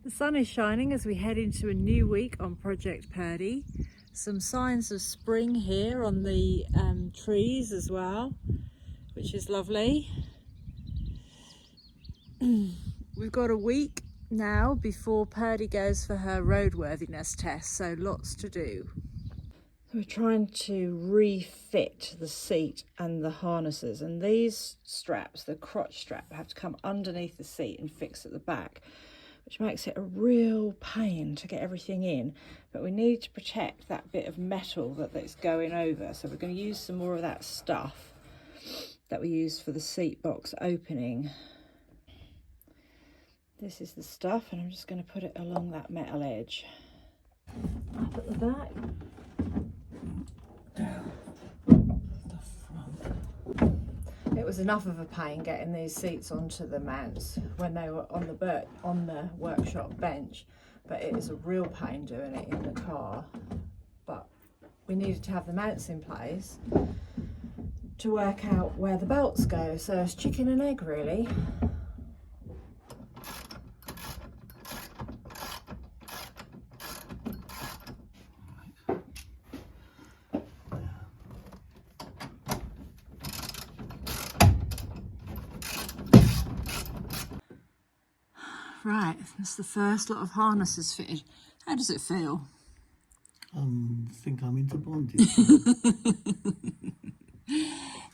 The sun is shining as we head into a new week on Project Purdey. Some signs of spring here on the trees as well, which is lovely. We've got a week now before Purdey goes for her roadworthiness test, so lots to do. We're trying to refit the seat and the harnesses, and these straps, the crotch strap, have to come underneath the seat and fix at the back, which makes it a real pain to get everything in. But we need to protect that bit of metal that's going over, so we're going to use some more of that stuff that we used for the seat box opening. This is the stuff, and I'm just going to put it along that metal edge. Up at the back. Down the front. It was enough of a pain getting these seats onto the mounts when they were on the workshop bench, but it is a real pain doing it in the car. But we needed to have the mounts in place to work out where the belts go, so it's chicken and egg really. Right, that's the first lot of harnesses fitted. How does it feel? I think I'm into bondage.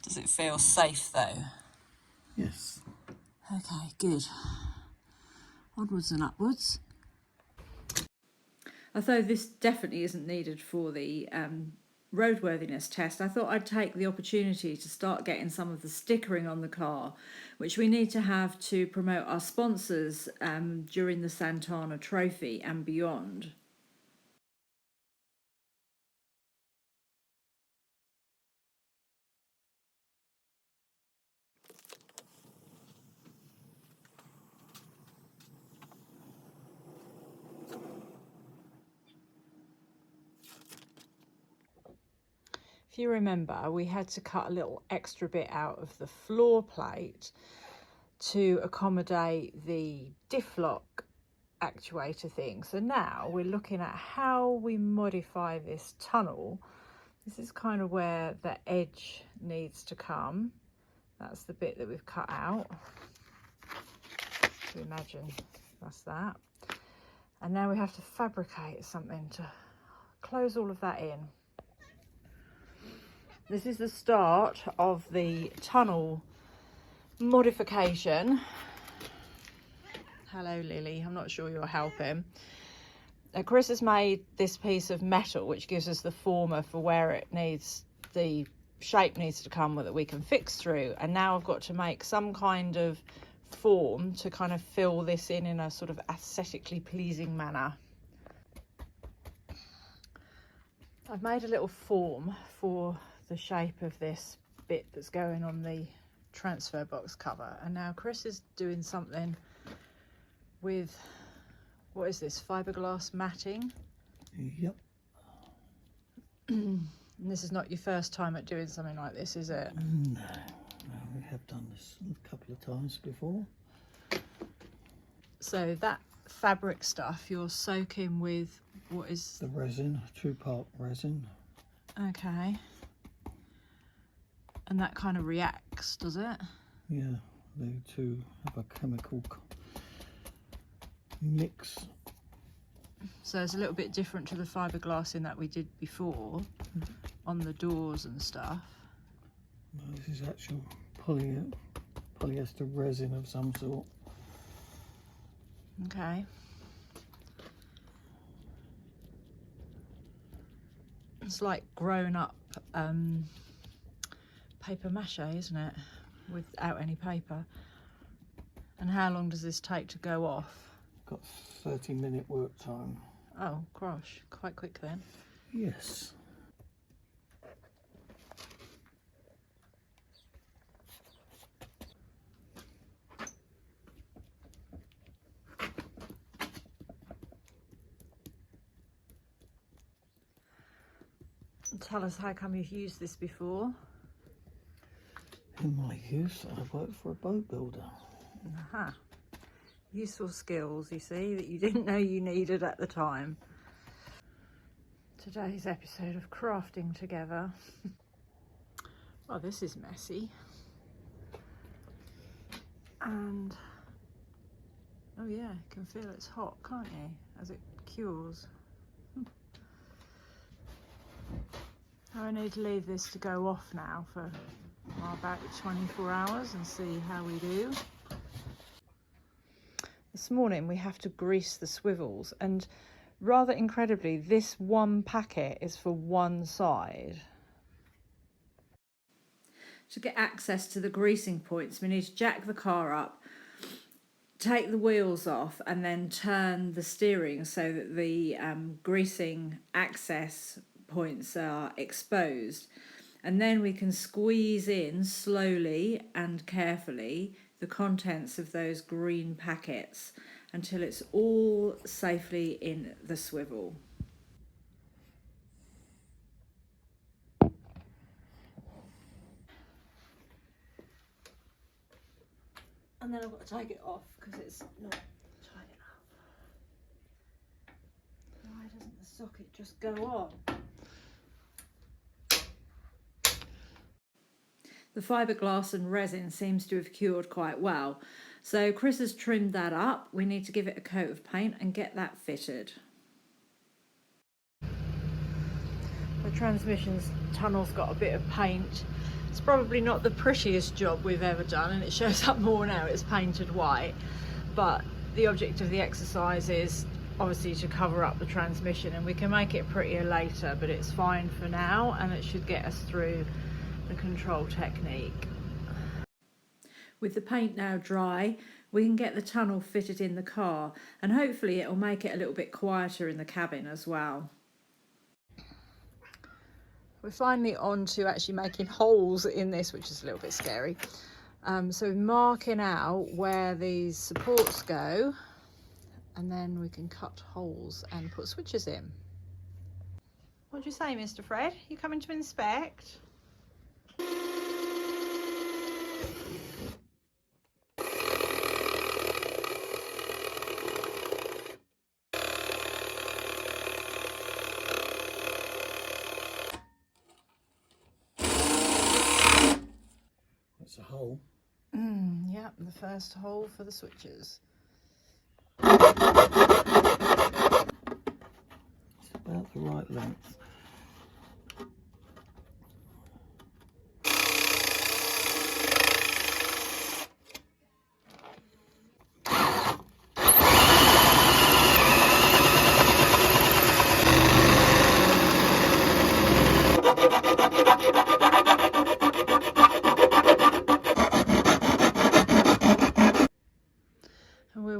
Does it feel safe though? Yes. Okay, good. Onwards and upwards. Although this definitely isn't needed for the roadworthiness test, I thought I'd take the opportunity to start getting some of the stickering on the car, which we need to have to promote our sponsors during the Santana Trophy and beyond. If you remember, we had to cut a little extra bit out of the floor plate to accommodate the diff lock actuator thing. So now we're looking at how we modify this tunnel. This is kind of where the edge needs to come. That's the bit that we've cut out. So imagine that's that. And now we have to fabricate something to close all of that in. This is the start of the tunnel modification. Hello Lily, I'm not sure you're helping. Chris has made this piece of metal which gives us the former for where it needs, the shape needs to come that we can fix through, and now I've got to make some kind of form to kind of fill this in a sort of aesthetically pleasing manner. I've made a little form for the shape of this bit that's going on the transfer box cover, and now Chris is doing something with, what is this, fiberglass matting? Yep. And this is not your first time at doing something like this, is it? No, we have done this a couple of times before. So that fabric stuff you're soaking with, what is? The resin, 2-part resin. Okay. And that kind of reacts, does it? Yeah, they two have a chemical mix. So it's a little bit different to the fiberglass in that we did before on the doors and stuff. No, this is actual polyester resin of some sort. Okay. It's like grown up paper mache, isn't it? Without any paper. And how long does this take to go off? Got 30-minute work time. Oh, gosh, quite quick then. Yes. Tell us how come you've used this before. In my youth, I worked for a boat builder. Aha. Useful skills, you see, that you didn't know you needed at the time. Today's episode of crafting together. Well, this is messy. And, oh yeah, you can feel it's hot, can't you, as it cures. I need to leave this to go off now for about 24 hours and see how we do. This morning we have to grease the swivels, and rather incredibly, this one packet is for one side. To get access to the greasing points, we need to jack the car up, take the wheels off, and then turn the steering so that the greasing access points are exposed. And then we can squeeze in slowly and carefully the contents of those green packets until it's all safely in the swivel. And then I've got to take it off because it's not tight enough. Why doesn't the socket just go on? The fiberglass and resin seems to have cured quite well. So Chris has trimmed that up. We need to give it a coat of paint and get that fitted. The transmission's tunnel's got a bit of paint. It's probably not the prettiest job we've ever done, and it shows up more now it's painted white. But the object of the exercise is obviously to cover up the transmission, and we can make it prettier later, but it's fine for now and it should get us through the control technique. With the paint now dry, we can get the tunnel fitted in the car, and hopefully it'll make it a little bit quieter in the cabin as well. We're finally on to actually making holes in this, which is a little bit scary. So marking out where these supports go, and then we can cut holes and put switches in. What do you say, Mr. Fred? You coming to inspect? That's a hole. Yep, the first hole for the switches. It's about the right length.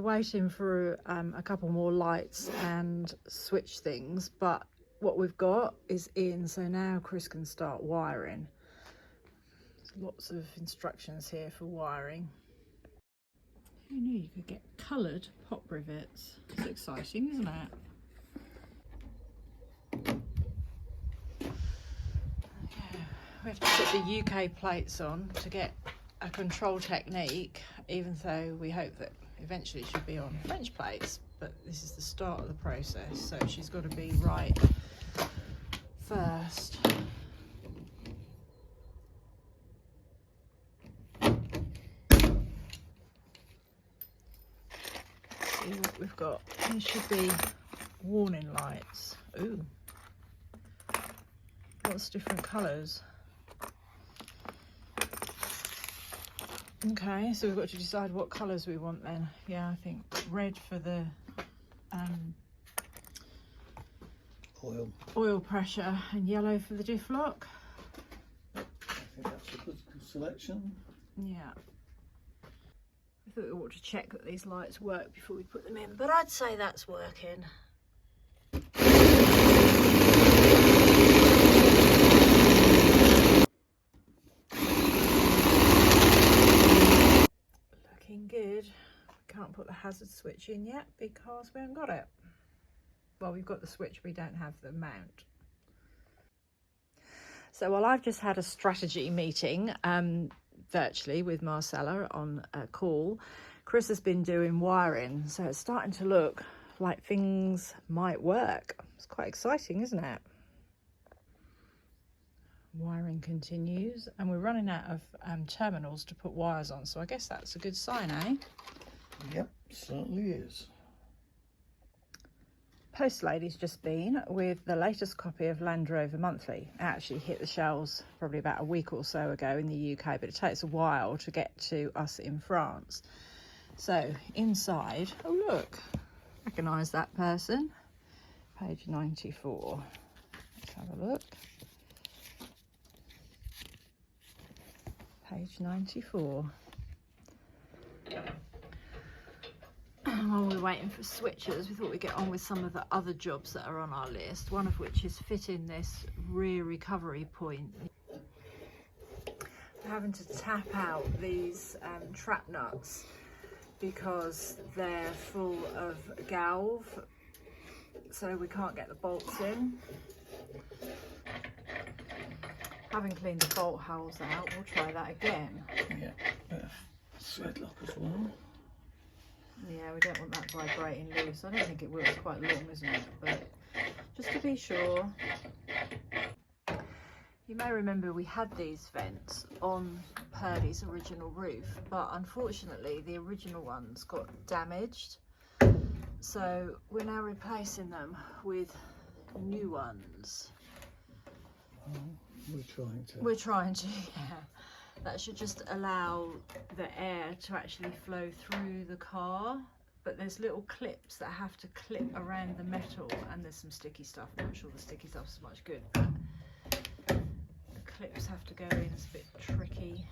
Waiting for a couple more lights and switch things, but what we've got is in, so now Chris can start wiring. There's lots of instructions here for wiring. Who knew you could get coloured pop rivets? It's exciting, isn't it? Okay. We have to put the UK plates on to get a control technique, even though we hope that eventually it should be on French plates, but this is the start of the process, so she's got to be right first. See what we've got. These should be warning lights. Ooh, lots of different colours. Okay, so we've got to decide what colours we want then. Yeah, I think red for the oil pressure and yellow for the diff lock. I think that's a good selection. Yeah. I thought we ought to check that these lights work before we put them in, but I'd say that's working. Good. Can't put the hazard switch in yet because we haven't got it. Well, we've got the switch, we don't have the mount. So while I've just had a strategy meeting virtually with Marcella on a call, Chris has been doing wiring, so it's starting to look like things might work. It's quite exciting, isn't it? Wiring continues, and we're running out of terminals to put wires on, so I guess that's a good sign, eh? Yep, certainly is. Post lady's just been with the latest copy of Land Rover Monthly. It actually hit the shelves probably about a week or so ago in the UK, but it takes a while to get to us in France. So inside, oh look, recognise that person. Page 94. Let's have a look. Page 94. While we're waiting for switchers, we thought we'd get on with some of the other jobs that are on our list, one of which is fitting this rear recovery point. We're having to tap out these trap nuts because they're full of galv, so we can't get the bolts in. Having cleaned the bolt holes out, we'll try that again. Yeah, thread lock as well. Yeah, we don't want that vibrating loose. I don't think it will. It's quite long, isn't it? But just to be sure. You may remember we had these vents on Purdey's original roof, but unfortunately the original ones got damaged. So we're now replacing them with new ones. We're trying to, yeah. That should just allow the air to actually flow through the car, but there's little clips that have to clip around the metal, and there's some sticky stuff. I'm not sure the sticky stuff's much good, but the clips have to go in. It's a bit tricky.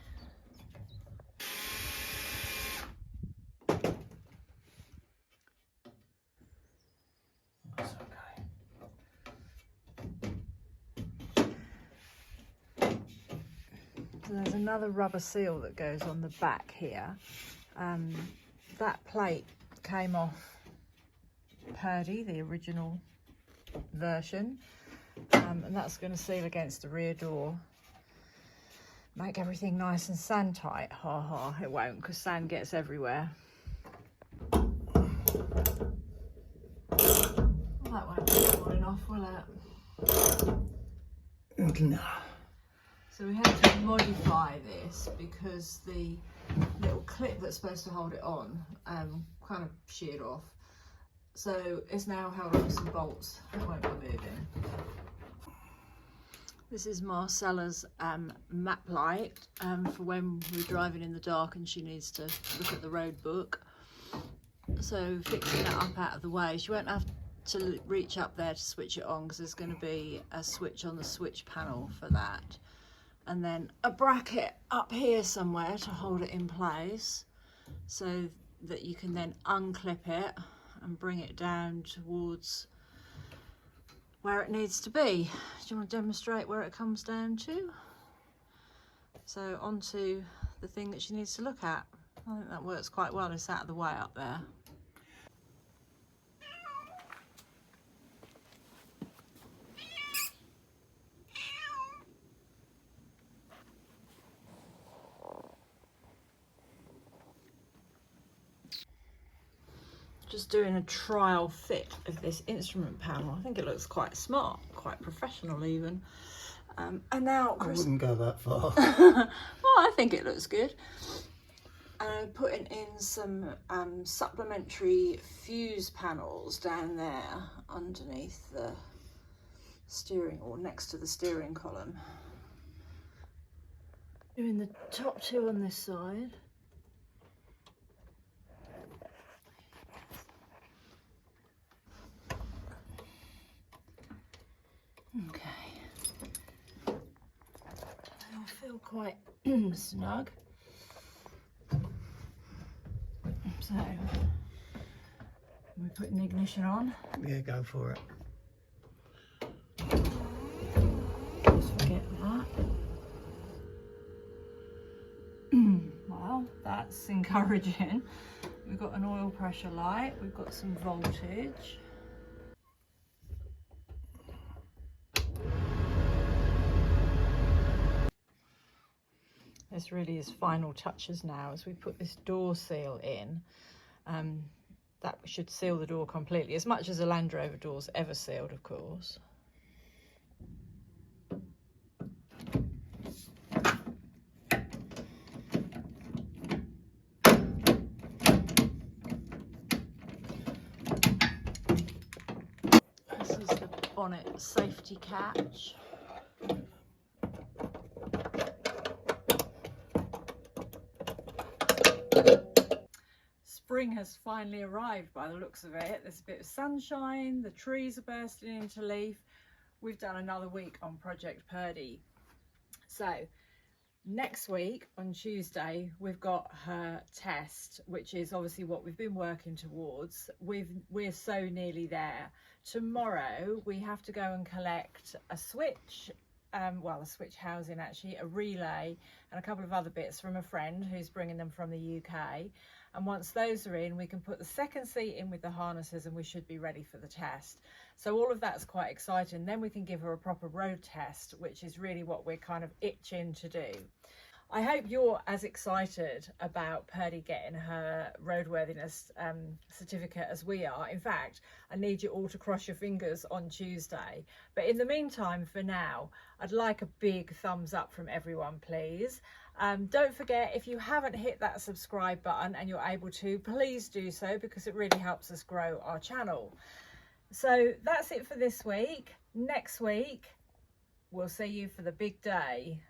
That's okay. So there's another rubber seal that goes on the back here. That plate came off Purdey, the original version, and that's going to seal against the rear door. Make everything nice and sand tight. Ha ha, it won't, because sand gets everywhere. Well, that won't be good enough, will it? No. So we had to modify this because the little clip that's supposed to hold it on kind of sheared off. So it's now held on some bolts that won't be moving. This is Marcella's map light for when we're driving in the dark and she needs to look at the road book. So fixing that up out of the way. She won't have to reach up there to switch it on because there's going to be a switch on the switch panel for that. And then a bracket up here somewhere to hold it in place so that you can then unclip it and bring it down towards where it needs to be. Do you want to demonstrate where it comes down to? So onto the thing that she needs to look at. I think that works quite well. It's out of the way up there. Just doing a trial fit of this instrument panel. I think it looks quite smart, quite professional even. And now I wouldn't go that far. Well, I think it looks good. And putting in some supplementary fuse panels down there underneath the steering, or next to the steering column. Doing the top two on this side. Okay, I feel quite snug. So, we're putting the ignition on. Yeah, go for it. Just forget that. Well, that's encouraging. We've got an oil pressure light, we've got some voltage. This really is final touches now as we put this door seal in. That should seal the door completely, as much as a Land Rover door's ever sealed, of course. This is the bonnet safety catch. Spring has finally arrived by the looks of it. There's a bit of sunshine, the trees are bursting into leaf. We've done another week on Project Purdey. So next week on Tuesday, we've got her test, which is obviously what we've been working towards. We're so nearly there. Tomorrow we have to go and collect a switch, well, a switch housing actually, a relay and a couple of other bits from a friend who's bringing them from the UK. And once those are in, we can put the second seat in with the harnesses and we should be ready for the test. So all of that's quite exciting. Then we can give her a proper road test, which is really what we're kind of itching to do. I hope you're as excited about Purdey getting her roadworthiness certificate as we are. In fact, I need you all to cross your fingers on Tuesday. But in the meantime, for now, I'd like a big thumbs up from everyone, please. Don't forget, if you haven't hit that subscribe button and you're able to, please do so, because it really helps us grow our channel. So that's it for this week. Next week, we'll see you for the big day.